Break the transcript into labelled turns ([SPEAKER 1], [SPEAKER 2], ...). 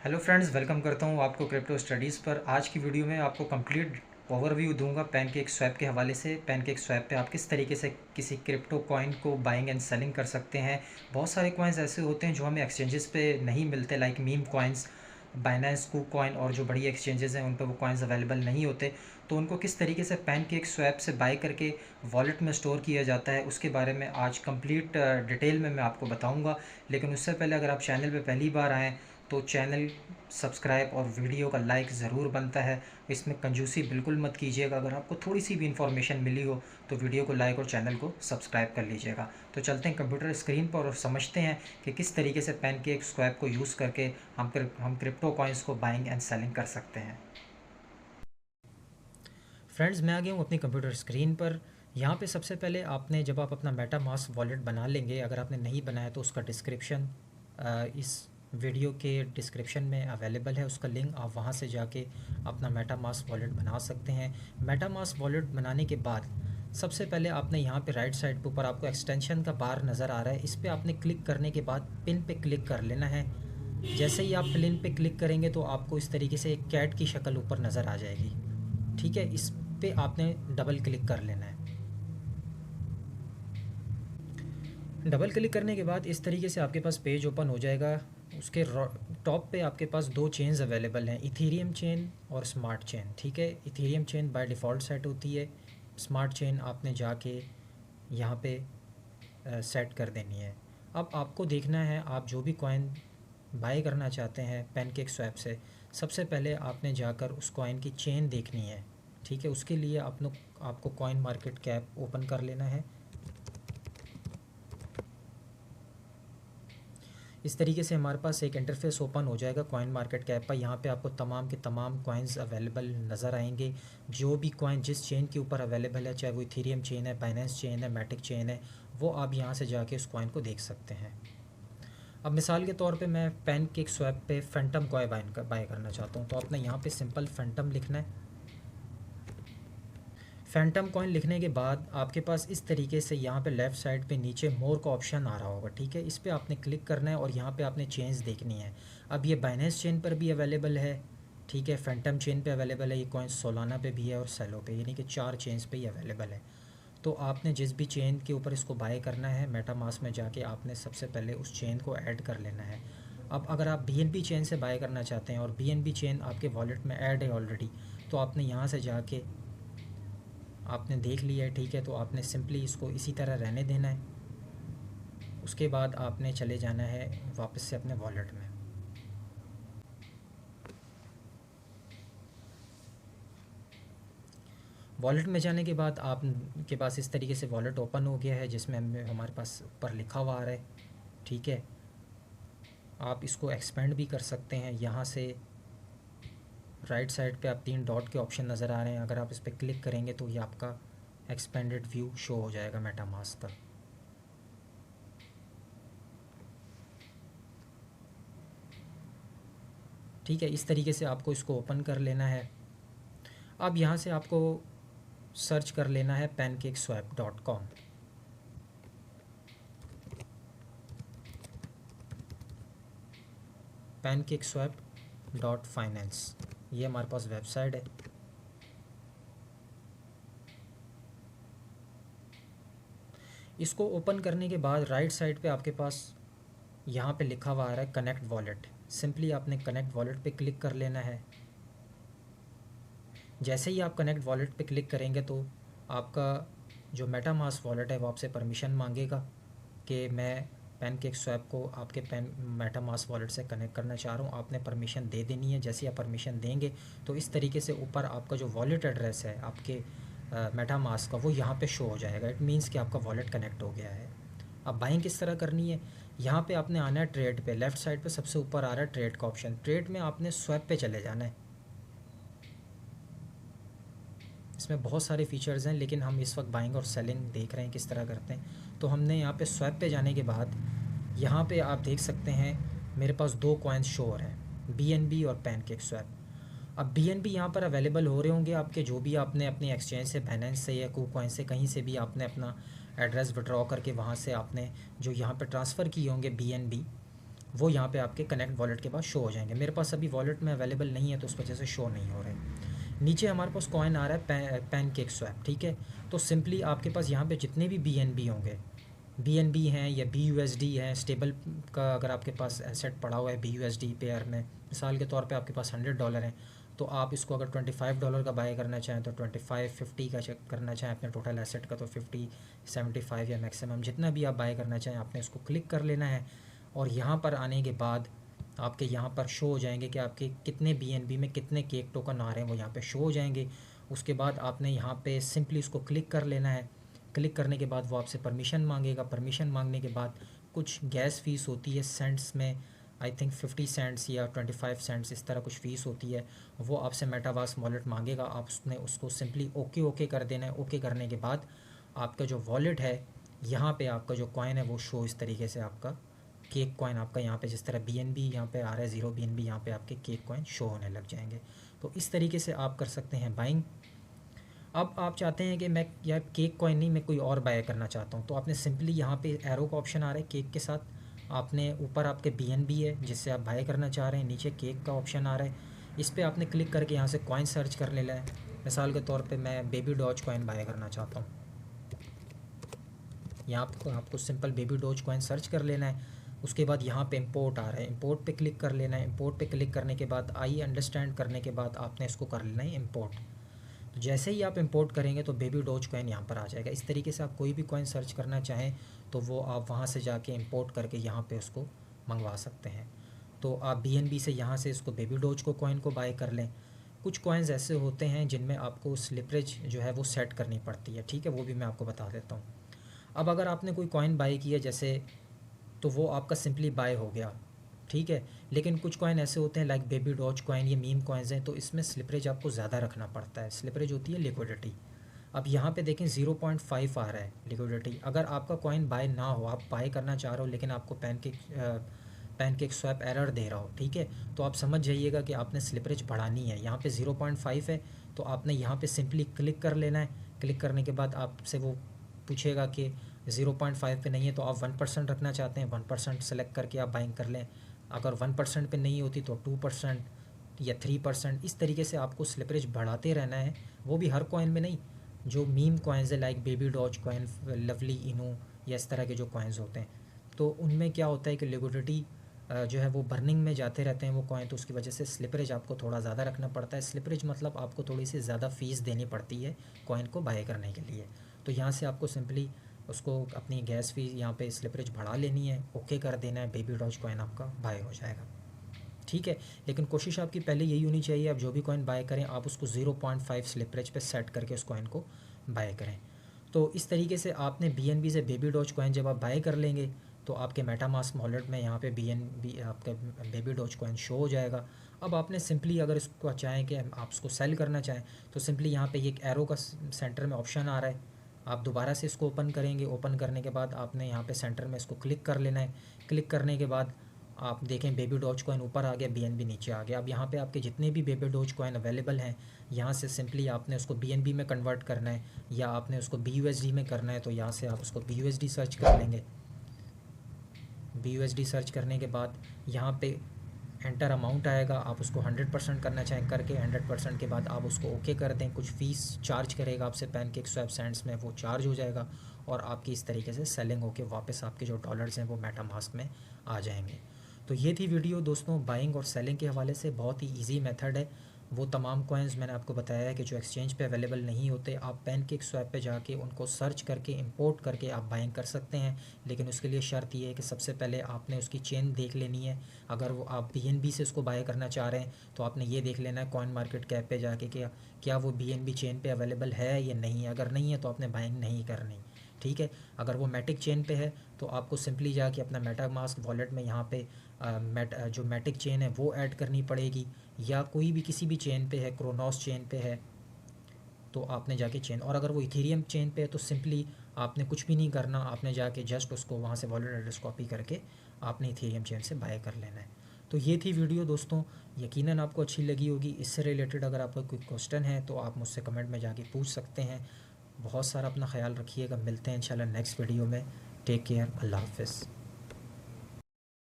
[SPEAKER 1] Hello friends, welcome करता हूँ आपको क्रिप्टो स्टडीज़ पर। आज की वीडियो में आपको कंप्लीट ओवरव्यू दूंगा पैनकेक स्वैप के हवाले से। पैनकेक स्वैप पे आप किस तरीके से किसी क्रिप्टो कॉइन को बाइंग एंड सेलिंग कर सकते हैं। बहुत सारे कॉइन्स ऐसे होते हैं जो हमें एक्सचेंजेस पे नहीं मिलते, लाइक मीम कॉइन्स, बाइनेंस कू कॉइन और जो बड़ी एक्सचेंजेस हैं उन पर वो कॉइन्स अवेलेबल नहीं होते। तो उनको किस तरीके से पैनकेक स्वैप से बाई करके वॉलेट में स्टोर किया जाता है, उसके बारे में आज कंप्लीट डिटेल में मैं आपको बताऊंगा। लेकिन उससे पहले अगर आप चैनल पे पहली बार आएँ तो चैनल सब्सक्राइब और वीडियो का लाइक ज़रूर बनता है। इसमें कंजूसी बिल्कुल मत कीजिएगा। अगर आपको थोड़ी सी भी इन्फॉर्मेशन मिली हो तो वीडियो को लाइक और चैनल को सब्सक्राइब कर लीजिएगा। तो चलते हैं कंप्यूटर स्क्रीन पर और समझते हैं कि किस तरीके से पैनकेक स्वैप को यूज़ करके हम क्रिप्टो कॉइन्स को बाइंग एंड सेलिंग कर सकते हैं। फ्रेंड्स, मैं आ गया हूँ अपनी कंप्यूटर स्क्रीन पर। यहाँ पे सबसे पहले आपने, जब आप अपना मेटा मास्क वॉलेट बना लेंगे, अगर आपने नहीं बनाया तो उसका डिस्क्रिप्शन इस वीडियो के डिस्क्रिप्शन में अवेलेबल है। उसका लिंक आप वहाँ से जाके अपना मेटा मास्क वॉलेट बना सकते हैं। मेटा मास्क वॉलेट बनाने के बाद सबसे पहले आपने यहाँ पे राइट साइड के ऊपर आपको एक्सटेंशन का बार नज़र आ रहा है, इस पर आपने क्लिक करने के बाद पिन पे क्लिक कर लेना है। जैसे ही आप पिन पे क्लिक करेंगे तो आपको इस तरीके से एक कैट की शक्ल ऊपर नज़र आ जाएगी। ठीक है, इस पे आपने डबल क्लिक कर लेना है। डबल क्लिक करने के बाद इस तरीके से आपके पास पेज ओपन हो जाएगा। उसके टॉप पे आपके पास दो चेन्स अवेलेबल हैं, इथेरियम चेन और स्मार्ट चेन। ठीक है, Ethereum chain by default set होती है, स्मार्ट चेन आपने जाके यहाँ पे सेट कर देनी है। अब आपको देखना है, आप जो भी कॉइन बाय करना चाहते हैं पैनकेक स्वैप से, सबसे पहले आपने जाकर उस कॉइन की चेन देखनी है। ठीक है, उसके लिए आपको कॉइन मार्केट कैप ओपन कर लेना है। इस तरीके से हमारे पास एक इंटरफेस ओपन हो जाएगा कॉइन मार्केट कैप पर। यहाँ पे आपको तमाम के तमाम कॉइन्स अवेलेबल नज़र आएंगे। जो भी कॉइन जिस चेन के ऊपर अवेलेबल है, चाहे वो इथेरियम चेन है, बाइनेंस चेन है, मैटिक चेन है, वो आप यहाँ से जाके उस कॉइन को देख सकते हैं। अब मिसाल के तौर पे मैं पैनकेक स्वैप पे फैंटम कॉइन बाय करना चाहता हूँ, तो आपने यहाँ पे सिंपल फैंटम लिखना है। फैंटम कॉइन लिखने के बाद आपके पास इस तरीके से यहाँ पे लेफ़्ट साइड पे नीचे मोर का ऑप्शन आ रहा होगा। ठीक है, इस पर आपने क्लिक करना है और यहाँ पे आपने चेन्स देखनी है। अब ये बाइनेंस चेन पर भी अवेलेबल है, ठीक है, फैंटम चेन पे अवेलेबल है, ये कॉइन सोलाना पे भी है और सेलो पे, यानी कि 4 चेन्स पे ही अवेलेबल है। तो आपने जिस भी चेन के ऊपर इसको बाय करना है, मेटा मास्क में जाके आपने सबसे पहले उस चेन को ऐड कर लेना है। अब अगर आप BNB चेन से बाय करना चाहते हैं और BNB चेन आपके वॉलेट में ऐड है ऑलरेडी, तो आपने यहाँ से जाके आपने देख लिया है। ठीक है, तो आपने सिंपली इसको इसी तरह रहने देना है। उसके बाद आपने चले जाना है वापस से अपने वॉलेट में। वॉलेट में जाने के बाद आपके पास इस तरीके से वॉलेट ओपन हो गया है, जिसमें हमारे पास ऊपर लिखा हुआ आ रहा है। ठीक है, आप इसको एक्सपेंड भी कर सकते हैं। यहाँ से राइट साइड पे आप 3 डॉट के ऑप्शन नज़र आ रहे हैं, अगर आप इस पर क्लिक करेंगे तो ये आपका एक्सपेंडेड व्यू शो हो जाएगा मेटा मास्क का। ठीक है, इस तरीके से आपको इसको ओपन कर लेना है। अब यहाँ से आपको सर्च कर लेना है pancakeswap.com। pancakeswap.finance, ये हमारे पास वेबसाइट है। इसको ओपन करने के बाद राइट साइड पे आपके पास यहाँ पे लिखा हुआ आ रहा है कनेक्ट वॉलेट। सिंपली आपने कनेक्ट वॉलेट पे क्लिक कर लेना है। जैसे ही आप कनेक्ट वॉलेट पे क्लिक करेंगे तो आपका जो मेटा मास्क वॉलेट है वो आपसे परमिशन मांगेगा कि मैं पैनकेक स्वैप को आपके मेटा मास्क वॉलेट से कनेक्ट करना चाह रहा हूँ। आपने परमिशन दे देनी है। जैसे ही आप परमिशन देंगे तो इस तरीके से ऊपर आपका जो वॉलेट एड्रेस है आपके मेटा मास्क का, वो यहाँ पे शो हो जाएगा। इट मीन्स कि आपका वॉलेट कनेक्ट हो गया है। अब बाइंग किस तरह करनी है, यहाँ पे आपने आना है ट्रेड पे। लेफ़्ट साइड पे सबसे ऊपर आ रहा है ट्रेड का ऑप्शन। ट्रेड में आपने स्वैप पे चले जाना है। इसमें बहुत सारे फीचर्स हैं, लेकिन हम इस वक्त बाइंग और सेलिंग देख रहे हैं किस तरह करते हैं। तो हमने यहाँ पे स्वैप पे जाने के बाद यहाँ पे आप देख सकते हैं मेरे पास 2 कॉइन्स शो हो रहे हैं, BNB और पैनकेक स्वैप। अब BNB यहाँ पर अवेलेबल हो रहे होंगे आपके, जो भी आपने अपनी एक्सचेंज से, बाइनेंस से या KuCoin से, कहीं से भी आपने अपना एड्रेस विड्रॉ करके वहाँ से आपने जो यहाँ पर ट्रांसफ़र किए होंगे BNB, वो यहाँ पे आपके कनेक्ट वॉलेट के बाद शो हो जाएंगे। मेरे पास अभी वॉलेट में अवेलेबल नहीं है तो उस वजह से शो नहीं हो रहे। नीचे हमारे पास कॉइन आ रहा है पैनकेक स्वैप, ठीक है। तो सिंपली आपके पास यहाँ पे जितने भी BNB होंगे, BNB हैं या BUSD हैं, स्टेबल का अगर आपके पास एसेट पड़ा हुआ है BUSD पेयर में, मिसाल के तौर पे आपके पास $100 हैं, तो आप इसको अगर $25 का बाय करना चाहें तो 25, 50 का चेक करना चाहें अपने टोटल एसेट का तो 50, 75 या मैक्सिमम जितना भी आप बाय करना चाहें आपने इसको क्लिक कर लेना है। और यहाँ पर आने के बाद आपके यहाँ पर शो हो जाएंगे कि आपके कितने BNB में कितने केक टोकन आ रहे हैं, वो यहाँ पे शो हो जाएंगे। उसके बाद आपने यहाँ पे सिंपली उसको क्लिक कर लेना है। क्लिक करने के बाद वो आपसे परमिशन मांगेगा। परमिशन मांगने के बाद कुछ गैस फ़ीस होती है सेंट्स में, आई थिंक 50 सेंट्स या 25 सेंट्स इस तरह कुछ फ़ीस होती है। वो आपसे मेटामास्क वॉलेट मांगेगा, आप उसने उसको सिंपली ओके कर देना है। ओके करने के बाद आपका जो वॉलेट है यहाँ पे आपका जो कॉइन है वो शो इस तरीके से आपका केक कॉइन आपका यहाँ पे जिस तरह BNB यहाँ पे आ रहा है 0 BNB, यहाँ पे आपके केक कॉइन शो होने लग जाएंगे। तो इस तरीके से आप कर सकते हैं बाइंग। अब आप चाहते हैं कि मैं यार केक कॉइन नहीं, मैं कोई और बाय करना चाहता हूँ, तो आपने सिंपली यहाँ पे एरो का ऑप्शन आ रहा है केक के साथ, आपने ऊपर आपके BNB है जिससे आप बाय करना चाह रहे हैं, नीचे केक का ऑप्शन आ रहा है, इस पर आपने क्लिक करके यहाँ से कॉइन सर्च कर लेना है। मिसाल के तौर पे मैं बेबी डॉज कॉइन बाय करना चाहता हूँ, यहाँ पर आपको simple baby doge coin search कर लेना है। उसके बाद यहाँ पे इंपोर्ट आ रहा है, इंपोर्ट पे क्लिक कर लेना है। इंपोर्ट पे क्लिक करने के बाद आई अंडरस्टैंड करने के बाद आपने इसको कर लेना है इंपोर्ट। तो जैसे ही आप इंपोर्ट करेंगे तो बेबी डॉज कॉइन यहाँ पर आ जाएगा। इस तरीके से आप कोई भी कॉइन सर्च करना चाहें तो वो आप वहाँ से जाके इंपोर्ट करके यहाँ पे उसको मंगवा सकते हैं। तो आप BNB से यहाँ से इसको बेबी डॉज को कॉइन को बाय कर लें। कुछ कॉइन्स ऐसे होते हैं जिनमें आपको स्लिपरेज जो है वो सेट करनी पड़ती है, ठीक है, वो भी मैं आपको बता देता हूँ। अब अगर आपने कोई कॉइन बाय किया जैसे, तो वो आपका सिंपली बाय हो गया, ठीक है। लेकिन कुछ कॉइन ऐसे होते हैं लाइक बेबी डॉज कॉइन, ये मीम कॉइन्स हैं, तो इसमें स्लिपरेज आपको ज़्यादा रखना पड़ता है। स्लिपरेज होती है लिक्विडिटी। अब यहाँ पे देखें 0.5 आ रहा है लिक्विडिटी। अगर आपका कॉइन बाय ना हो, आप बाय करना चाह रहे हो लेकिन आपको पैनकेक स्वैप एरर दे रहा हो, ठीक है, तो आप समझ जाइएगा कि आपने स्लिपरेज बढ़ानी है। यहाँ पे 0.5 है तो आपने यहाँ पे सिंपली क्लिक कर लेना है। क्लिक करने के बाद आपसे वो पूछेगा कि 0.5 पे नहीं है तो आप 1% रखना चाहते हैं, 1% सेलेक्ट करके आप बाइंग कर लें। अगर 1% पे नहीं होती तो 2% या 3%, इस तरीके से आपको स्लिपरेज बढ़ाते रहना है। वो भी हर कॉइन में नहीं, जो मीम कॉइन्स है like baby doge coin, Lovely Inu या इस तरह के जो कॉइन्स होते हैं, तो उनमें क्या होता है कि लिक्विडिटी जो है वो बर्निंग में जाते रहते हैं वो कॉइन, तो उसकी वजह से स्लिपरेज आपको थोड़ा ज़्यादा रखना पड़ता है। स्लिपरेज मतलब आपको थोड़ी सी ज़्यादा फ़ीस देनी पड़ती है कॉइन को बाय करने के लिए। तो यहाँ से आपको सिंपली उसको अपनी गैस फी यहाँ पे स्लिपरेज बढ़ा लेनी है, ओके कर देना है, बेबी डॉज कॉइन आपका बाय हो जाएगा, ठीक है। लेकिन कोशिश आपकी पहले यही होनी चाहिए, आप जो भी कॉइन बाय करें आप उसको 0.5 स्लिपरेज पे सेट करके उस कॉइन को बाय करें। तो इस तरीके से आपने BNB से बेबी डॉज कॉइन जब आप बाय कर लेंगे तो आपके मेटामास्क वॉलेट में यहाँ पे BNB आपका बेबी डॉज कॉइन शो हो जाएगा। अब आपने सिंपली अगर इसको चाहें कि आप इसको सेल करना चाहें तो सिंपली यहाँ पे एक एरो का सेंटर में ऑप्शन आ रहा है, आप दोबारा से इसको ओपन करेंगे। ओपन करने के बाद आपने यहाँ पे सेंटर में इसको क्लिक कर लेना है। क्लिक करने के बाद आप देखें बेबी डॉज कॉइन ऊपर आ गया, BNB नीचे आ गया। अब यहाँ पे आपके जितने भी बेबी डॉज कॉइन अवेलेबल हैं यहाँ से सिंपली आपने उसको BNB में कन्वर्ट करना है या आपने उसको BUSD में करना है, तो यहाँ से आप उसको BUSD सर्च कर लेंगे। BUSD सर्च करने के बाद यहाँ पे एंटर अमाउंट आएगा, आप उसको 100% करना चाहें करके 100% के बाद आप उसको ओके कर दें। कुछ फ़ीस चार्ज करेगा आपसे पैनकेक स्वैप सेंड्स में, वो चार्ज हो जाएगा और आपकी इस तरीके से सेलिंग होके वापस आपके जो डॉलर्स हैं वो मेटामास्क में आ जाएंगे। तो ये थी वीडियो दोस्तों बाइंग और सेलिंग के हवाले से, बहुत ही ईजी मेथड है। वो तमाम कॉइन्स मैंने आपको बताया है कि जो एक्सचेंज पे अवेलेबल नहीं होते, आप पैनकेक स्वैप पे जाके उनको सर्च करके इंपोर्ट करके आप बाइंग कर सकते हैं। लेकिन उसके लिए शर्त ये है कि सबसे पहले आपने उसकी चेन देख लेनी है। अगर वो आप BNB से उसको बाय करना चाह रहे हैं तो आपने ये देख लेना है कॉइन मार्केट कैप पे जाके क्या वो BNB चेन पे अवेलेबल है या नहीं है। अगर नहीं है तो आपने बाइंग नहीं करनी, ठीक है। अगर वो मैटिक चेन पे है तो आपको सिंपली जाके अपना मेटामास्क वॉलेट में यहाँ पे जो मैटिक चेन है वो ऐड करनी पड़ेगी, या कोई भी किसी भी चेन पे है, क्रोनोस चेन पे है तो आपने जाके चेन, और अगर वो इथेरियम चेन पे है तो सिंपली आपने कुछ भी नहीं करना, आपने जाके जस्ट उसको वहाँ से वॉलेट एड्रेस कॉपी करके आपने इथेरियम चेन से बाय कर लेना है। तो ये थी वीडियो दोस्तों, यकीनन आपको अच्छी लगी होगी। इससे रिलेटेड अगर आपका कोई क्वेश्चन है तो आप मुझसे कमेंट में जाके पूछ सकते हैं। बहुत सारा अपना ख्याल रखिएगा, मिलते हैं इंशाल्लाह नेक्स्ट वीडियो में। टेक केयर, अल्लाह हाफ़िज़।